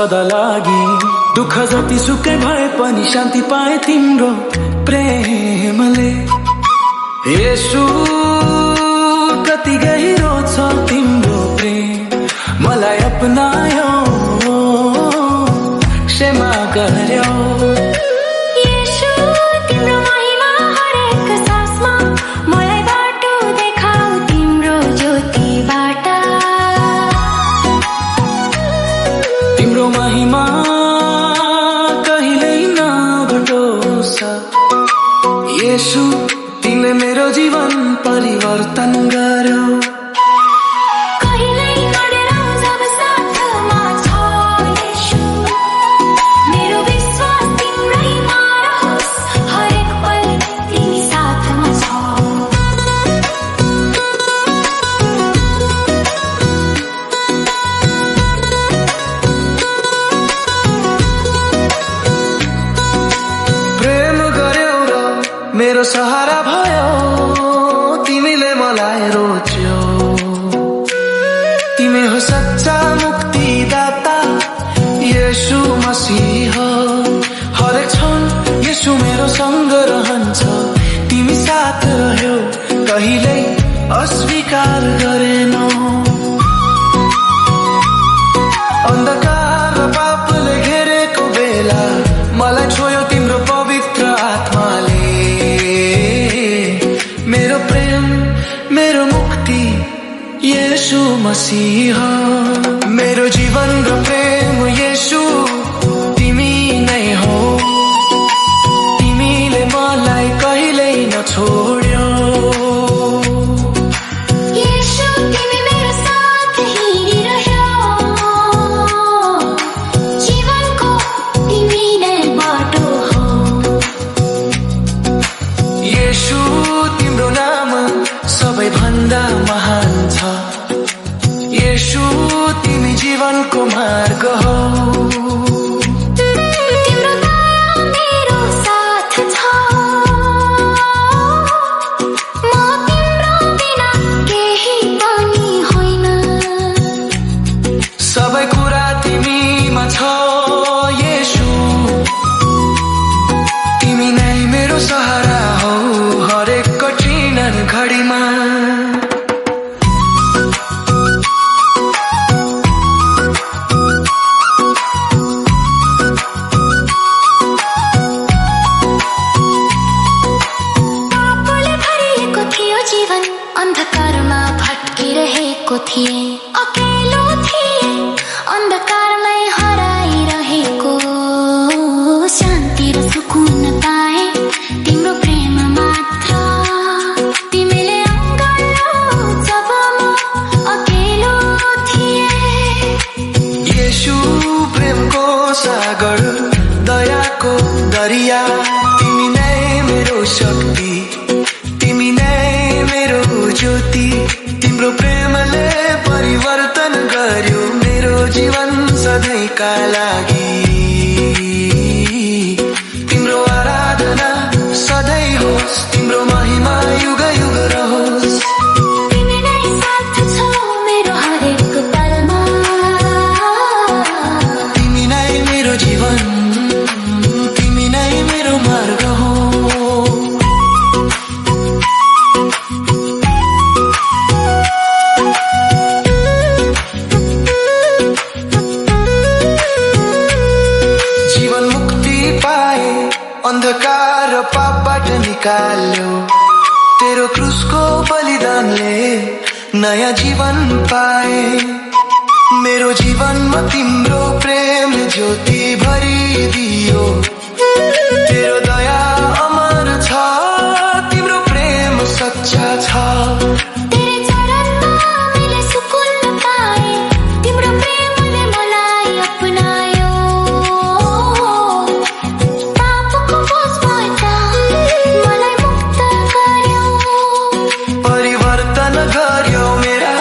सदा लागि। दुःख जति सुकै भए पनि शान्ति पाए तिम्रो प्रेमले। येशू कति गहिरो छ तिम्रो प्रेम, मलाई अपनायो क्षमा गर्यो। येशू तिम्रो महिमा हरेक सासमा, मलाई बाटो देखाऊ तिम्रो ज्योतिबाट। तिम्रो महिमा कहिल्यै नघटोस् येशू, तिमीले मेरो जीवन परिवर्तन गर्यो। मेरो सहारा भयो, तिमीले मलाई रोज्यौ। तिमी हो सच्चा मुक्तिदाता येशू मसीह। हरेक क्षण येशू मेरो सँग रहन्छ, तिमी साथ रह्यौ, कहिल्यै अस्वीकार गरेनौ। अन्धकार र पापले घेरेको बेला मलाई छोयो तिम्रो पवित्र आत्माले। मेरो प्रेम, मेरो मुक्ति येशू मसीह। मेरो जीवन र प्रेम येशू तिमी नै हो, तिमीले मलाई कहिल्यै नछोड्यौ। येशू तिमी मेरो साथ हिँडिरह्यौ, जीवनको तिमी नै बाटो हो। येशू तिम्रो नाम सबैभन्दा महान छ, येशू तिमी जीवनको मार्ग हो। तिम्रो दया मेरो साथ छ, म तिम्रो बिना केही पनि होइन। सबै कुरा तिमीमा छ येशू, तिमी नै मेरो सहारा हो हरेक कठिन घडीमा। पापले भरिएको थियो जीवन, अन्धकारमा भट्किरहेको थिए। अकेलो थिए, अन्धकारमै हराइरहेको, शान्ति र सुकुन पाए तिम्रो प्रेम मात्र। तिमीले अँगाल्यौ जब म अकेलो थिए। येशू प्रेमको सागर, दयाको दरिया, तिमी नै मेरो शक्ति, तिमी नै मेरो ज्योति। तिम्रो प्रेमले परिवर्तन गर्यो मेरो जीवन सधैँका लागि। तिम्रो आराधना सधैँ होस्, तिम्रो महिमा युग युग रहोस्। तिमी नै साथ छौ मेरो हरेक पलमा, तिमी नै मेरो जीवन, तिमी नै मेरो मार्ग हो। जीवन मुक्ति पाए, अन्धकार र पापबाट निकाल्यो। तेरो क्रुसको बलिदानले नयाँ जीवन पाए। मेरो जीवनमा तिम्रो प्रेम ज्योति भरिदियो। तेरो दया अमर छ, तिम्रो प्रेम सच्चा छ। तेरे चरणमा मैले सुकुन पाए, तिम्रो प्रेमले मलाई अपनायो। पापको बोझबाट मलाई मुक्त गर्यो, परिवर्तन गर्यो मेरा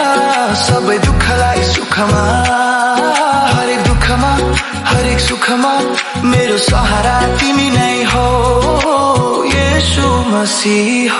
सबै दुःखलाई सुखमा। हरेक दुःखमा, हरेक सुखमा मेरो सहारा तिमी नै हो येशू मसीह।